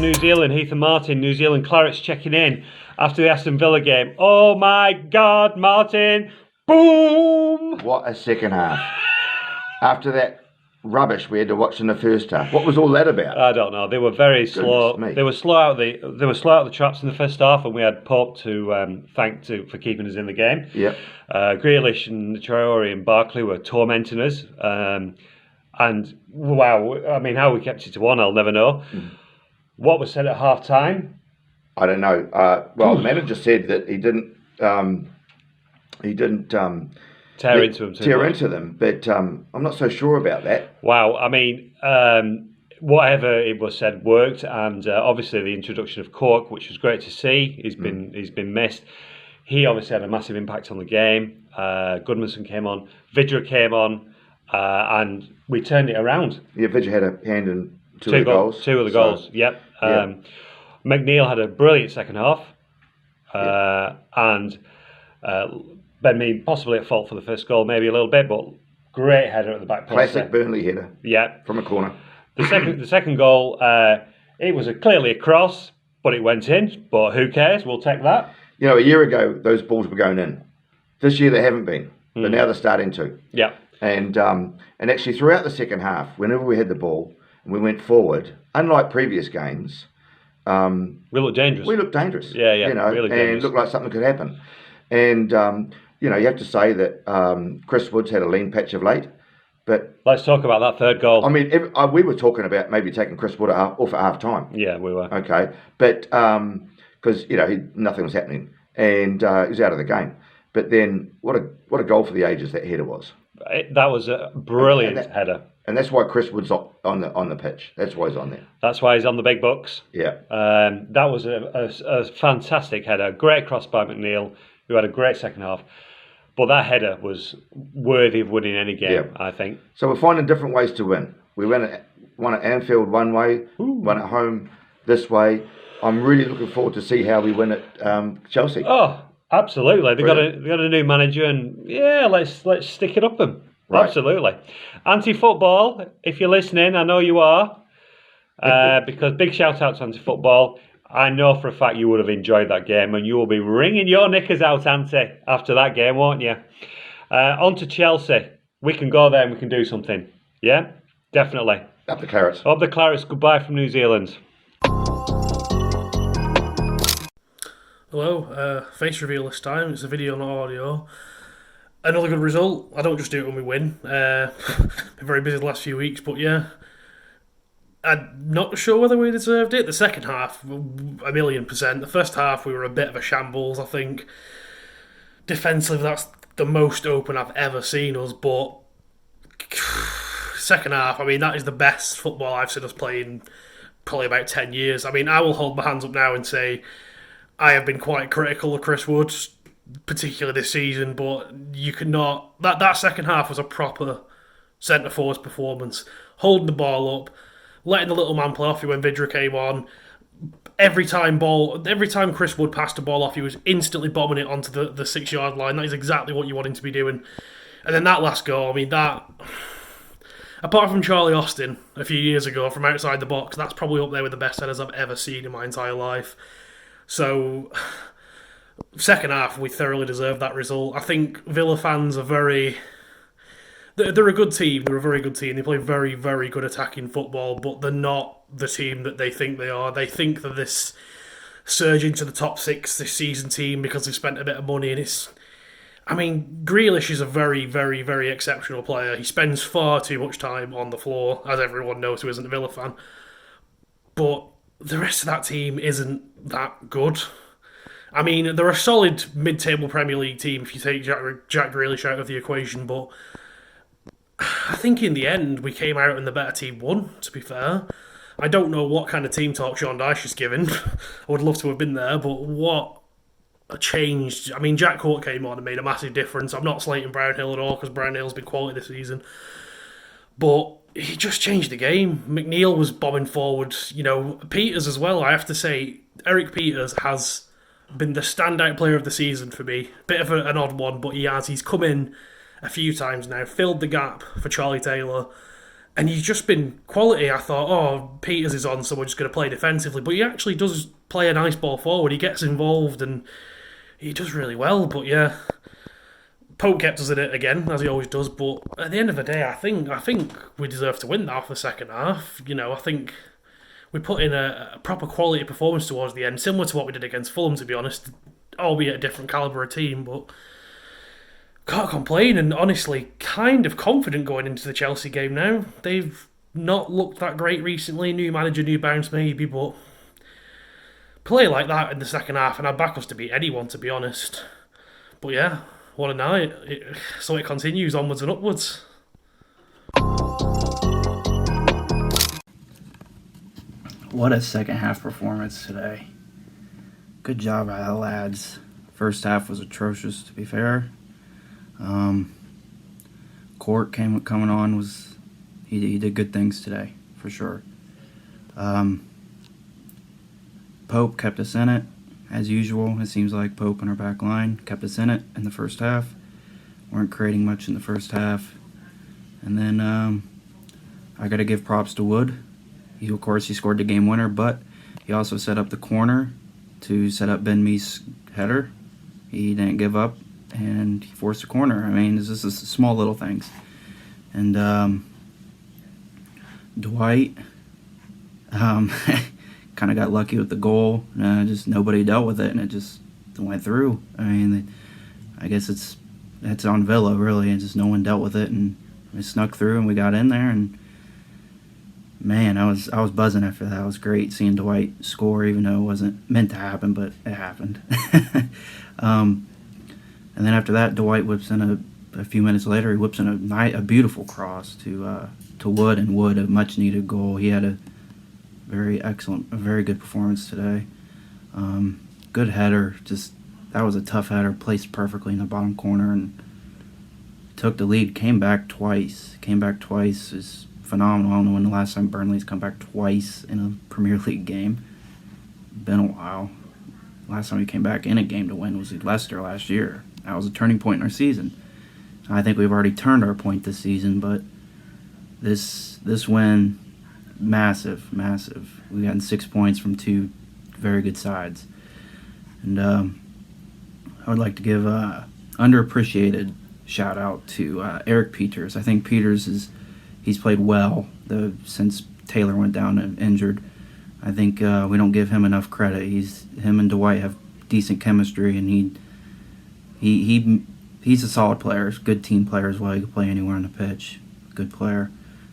New Zealand, Heath and Martin, New Zealand Clarets checking in after the Aston Villa game. Oh my God, Martin! Boom! What a second half. After that rubbish we had to watch in the first half. What was all that about? I don't know. They were very slow. They were slow out the traps in the first half, and we had Pope to thank for keeping us in the game. Yep. Grealish and Traore and Barkley were tormenting us. And wow, I mean, how we kept it to 1, I'll never know. What was said at half time? I don't know. Well, the manager said that he didn't tear into them, but I'm not so sure about that. Wow, I mean, whatever it was said worked, and obviously the introduction of Cork, which was great to see, he's been missed. He obviously had a massive impact on the game. Goodmanson came on, Vidra came on, and we turned it around. Yeah, Vidra had a hand in two of the goals. Two of the goals, yep. McNeil had a brilliant second half, and Ben Mee possibly at fault for the first goal, maybe a little bit, but great header at the back post. Classic Burnley header. Yeah, from a corner. The second goal, it was clearly a cross, but it went in. But who cares? We'll take that. You know, a year ago those balls were going in. This year they haven't been, but now they're starting to. Yeah. And actually throughout the second half, whenever we had the ball and we went forward, unlike previous games, we looked dangerous. Yeah, you know, really dangerous. And looked like something could happen. And you know, you have to say that Chris Wood's had a lean patch of late. But let's talk about that third goal. I mean, we were talking about maybe taking Chris Wood off at half time. Yeah, we were. Okay, but because you know nothing was happening and he was out of the game. But then what a goal for the ages that header was. That was a brilliant header. And that's why Chris Wood's on the pitch. That's why he's on there. That's why he's on the big bucks. Yeah. That was a fantastic header. Great cross by McNeil, who had a great second half. But that header was worthy of winning any game, I think. So we're finding different ways to win. We won at Anfield one way, won at home this way. I'm really looking forward to see how we win at Chelsea. Oh, absolutely. They got a new manager, and let's stick it up them. Right. Absolutely. Anti-football, if you're listening, I know you are, because big shout out to Anti-football. I know for a fact you would have enjoyed that game, and you will be wringing your knickers out, Anti, after that game, won't you? On to Chelsea. We can go there and we can do something. Yeah, definitely. Up the Clarets. Up the Clarets. Goodbye from New Zealand. Hello, face reveal this time. It's a video, not audio. Another good result. I don't just do it when we win. Been very busy the last few weeks, but yeah. I'm not sure whether we deserved it. The second half, 1,000,000%. The first half, we were a bit of a shambles, I think. Defensively, that's the most open I've ever seen us, but second half, I mean, that is the best football I've seen us play in probably about 10 years. I mean, I will hold my hands up now and say I have been quite critical of Chris Wood, particularly this season, but you cannot... That second half was a proper centre-forward performance. Holding the ball up, letting the little man play off you when Vidra came on. Every time Chris Wood passed the ball off, he was instantly bombing it onto the 6-yard line. That is exactly what you want him to be doing. And then that last goal, I mean, that... Apart from Charlie Austin a few years ago from outside the box, that's probably up there with the best headers I've ever seen in my entire life. So, second half, we thoroughly deserved that result. I think Villa fans are they're a good team. They're a very good team. They play very, very good attacking football, but they're not the team that they think they are. They think they're this surge into the top 6 this season team because they've spent a bit of money, and it's... I mean, Grealish is a very, very, very exceptional player. He spends far too much time on the floor, as everyone knows who isn't a Villa fan. But the rest of that team isn't that good. I mean, they're a solid mid-table Premier League team if you take Jack Grealish out of the equation, but I think in the end we came out and the better team won, to be fair. I don't know what kind of team talk Sean Dyche is giving. I would love to have been there, but what changed? I mean, Jack Cork came on and made a massive difference. I'm not slating Brownhill at all because Brownhill's been quality this season. But he just changed the game. McNeil was bombing forward. You know, Peters as well, I have to say, Eric Peters has been the standout player of the season for me. Bit of an odd one, but he has. He's come in a few times now, filled the gap for Charlie Taylor, And he's just been quality. I thought, oh, Peters is on, so we're just going to play defensively. But he actually does play a nice ball forward. He gets involved and he does really well. But yeah, Pope kept us in it again, as he always does. But at the end of the day, I think we deserve to win that off the second half. I think we put in a proper quality performance towards the end, similar to what we did against Fulham, to be honest, albeit a different calibre of team. But can't complain, and honestly, kind of confident going into the Chelsea game now. They've not looked that great recently. New manager, new bounce maybe, but play like that in the second half, and I'd back us to beat anyone, to be honest. But yeah, what a night. So it continues onwards and upwards. What a second half performance today. Good job by the lads. First half was atrocious, to be fair. Court coming on he did good things today for sure. Pope kept us in it as usual. It seems like Pope and our back line kept us in it in the first half. Weren't creating much in the first half, and then I got to give props to Wood. Of course, he scored the game winner, but he also set up the corner to set up Ben Mee's header. He didn't give up, and he forced a corner. I mean, this is small little things. And Dwight kind of got lucky with the goal. Just nobody dealt with it, and it just went through. I mean, I guess it's on Villa, really, and just no one dealt with it, and we snuck through, and we got in there, and man, I was buzzing after that. It was great seeing Dwight score, even though it wasn't meant to happen, but it happened. And then after that, Dwight whips in a few minutes later. He whips in a beautiful cross to Wood, and Wood a much needed goal. He had a very good performance today. Good header. Just that was a tough header, placed perfectly in the bottom corner, and took the lead. Came back twice. Is phenomenal. I don't know when the last time Burnley's come back twice in a Premier League game. Been a while. Last time we came back in a game to win was Leicester last year. That was a turning point in our season. I think we've already turned our point this season, but this win, massive. We've gotten 6 points from two very good sides. And I would like to give underappreciated shout out to Eric Peters. I think Peters he's played well since Taylor went down and injured. I think we don't give him enough credit. Him and Dwight have decent chemistry, and he's a solid player, good team player as well. He can play anywhere on the pitch. Good player.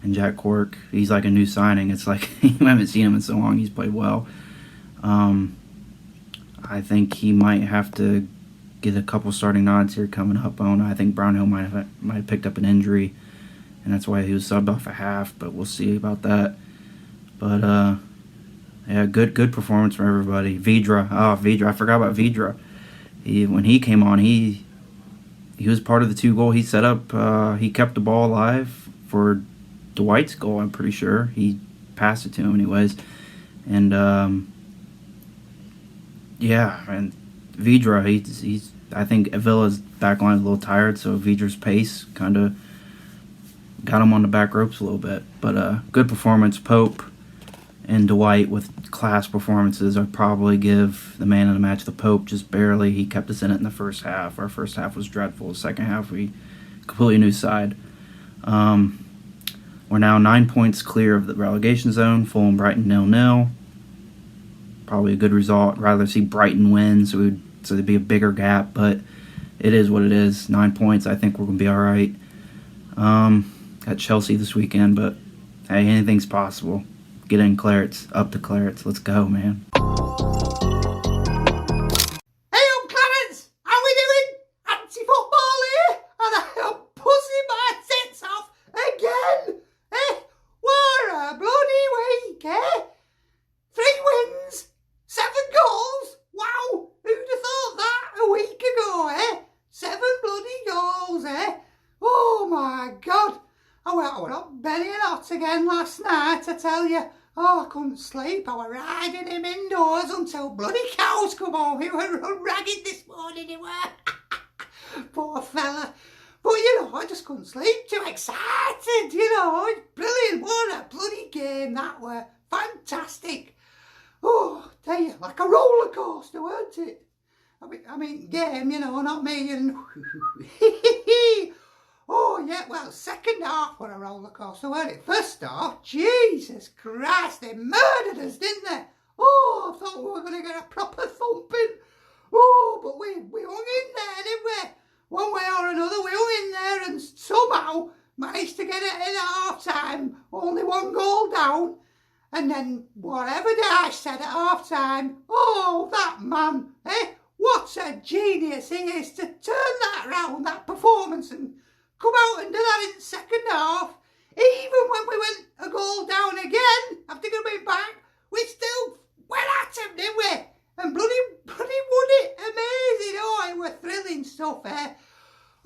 And Jack Cork, he's like a new signing. It's like you haven't seen him in so long. He's played well. I think he might have to get a couple starting nods here coming up. I think Brownhill might have picked up an injury, and that's why he was subbed off a half. But we'll see about that. But yeah, good performance from everybody. Vidra, I forgot about Vidra. When he came on, he was part of the 2 goal he set up. He kept the ball alive for Dwight's goal, I'm pretty sure. He passed it to him anyways. And yeah, and Vidra, he's I think Villa's back line is a little tired, so Vidra's pace kind of got him on the back ropes a little bit. But good performance. Pope and Dwight with class performances. I'd probably give the man of the match to Pope, just barely. He kept us in it in the first half. Our first half was dreadful. The second half, we completely new side. We're now 9 points clear of the relegation zone. Fulham, Brighton 0-0. Probably a good result. I'd rather see Brighton win, so there'd be a bigger gap, but it is what it is. 9 points. I think we're going to be all right. At Chelsea this weekend, but hey, anything's possible. Get in Clarets, up to Clarets. Let's go, man. Hey, Clarets! How we doing? Anti-football here, and I am pussing my tits off again. What a bloody week, 3 wins, 7 goals. Wow, who'd have thought that a week ago, 7 bloody goals, Oh my God. I went up bellying hot again last night, I tell you. Oh, I couldn't sleep. I were riding him indoors until bloody cows come home. He were ragged this morning, he were. Poor fella. But, I just couldn't sleep. Too excited, It's brilliant. What a bloody game that were. Fantastic. Oh, tell you, like a roller coaster, weren't it? I mean, game, not me. And oh, yeah, well, second half were a roller coaster, weren't it? First half, Jesus Christ, they murdered us, didn't they? Oh, I thought we were going to get a proper thumping. Oh, but we hung in there, didn't we? One way or another, we hung in there and somehow managed to get it in at half time. Only one goal down. And then whatever Dash said at half time, oh, that man, what a genius he is to turn that round, that performance, and come out and do that in the second half. Even when we went a goal down again, after coming back, we still went at him, didn't we? And bloody won it. Amazing. Oh, it was thrilling stuff,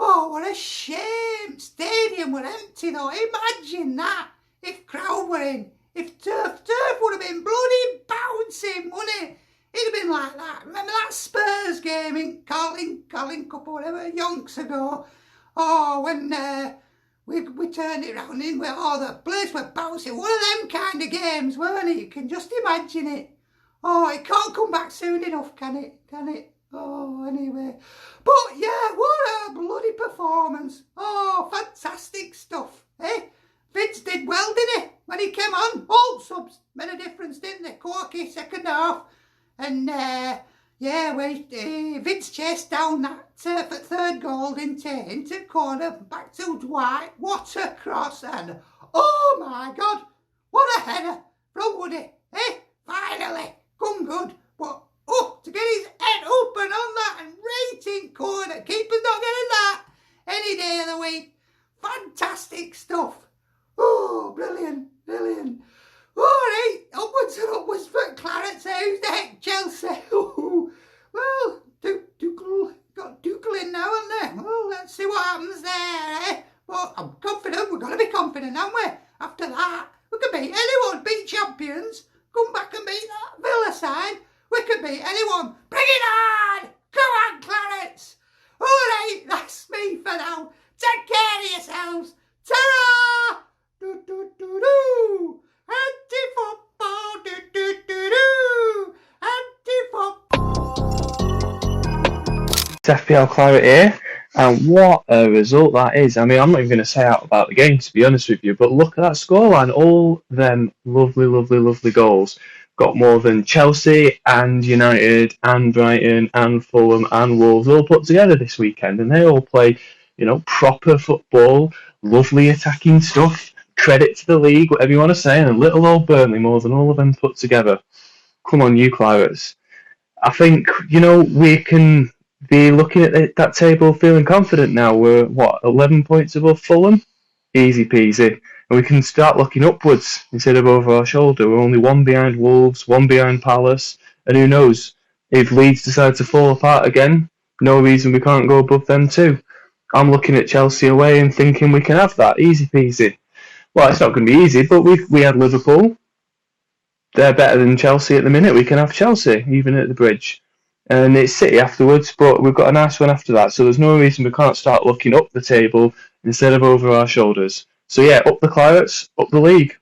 Oh, what a shame. Stadium were empty, though. Imagine that. If crowd were in. If turf would have been bloody bouncing, wouldn't it? It'd have been like that. Remember that Spurs game in Carling Cup or whatever, yonks ago? Oh, when we turned it round in where all the place were bouncing. One of them kind of games, weren't it? You can just imagine it. Oh, it can't come back soon enough, can it? Can it? Oh, anyway. But yeah, what a bloody performance. Oh, fantastic stuff, Vince did well, didn't he? When he came on, all subs made a difference, didn't they? Corky, second half. And, Vince chased down that third goal, didn't he? Into corner, back to Dwight. What a cross. And, oh my God, what a header from Woody. Finally, come good. But, to get his head open on that and right in corner. Keeper's not getting that any day of the week. Fantastic stuff. Oh, brilliant. All right, upwards and upwards for Clarets. Who's the heck, Chelsea? Well, got Dukel in now, haven't they? Well, let's see what happens there, But I'm confident. We've got to be confident, haven't we? After that, we can beat anyone. Beat champions. Come back and beat that Villa side. We can beat anyone. Bring it on! Come on, Clarets! All right, that's me for now. Take care of yourselves. Ta-ra! Do-do-do-do! Anti-football! Do-do-do-do! Anti-football! It's FPL Claret here, and what a result that is. I mean, I'm not even going to say out about the game, to be honest with you, but look at that scoreline. All them lovely goals got more than Chelsea and United and Brighton and Fulham and Wolves all put together this weekend, and they all play, proper football, lovely attacking stuff. Credit to the league, whatever you want to say, and little old Burnley more than all of them put together. Come on, you Clarets. I think, we can be looking at that table feeling confident now. We're, 11 points above Fulham? Easy peasy. And we can start looking upwards instead of over our shoulder. We're only one behind Wolves, one behind Palace, and who knows, if Leeds decide to fall apart again, no reason we can't go above them too. I'm looking at Chelsea away and thinking we can have that, easy peasy. Well, it's not going to be easy, but we had Liverpool. They're better than Chelsea at the minute. We can have Chelsea, even at the Bridge. And it's City afterwards, but we've got a nice one after that. So there's no reason we can't start looking up the table instead of over our shoulders. So yeah, up the Clarets, up the league.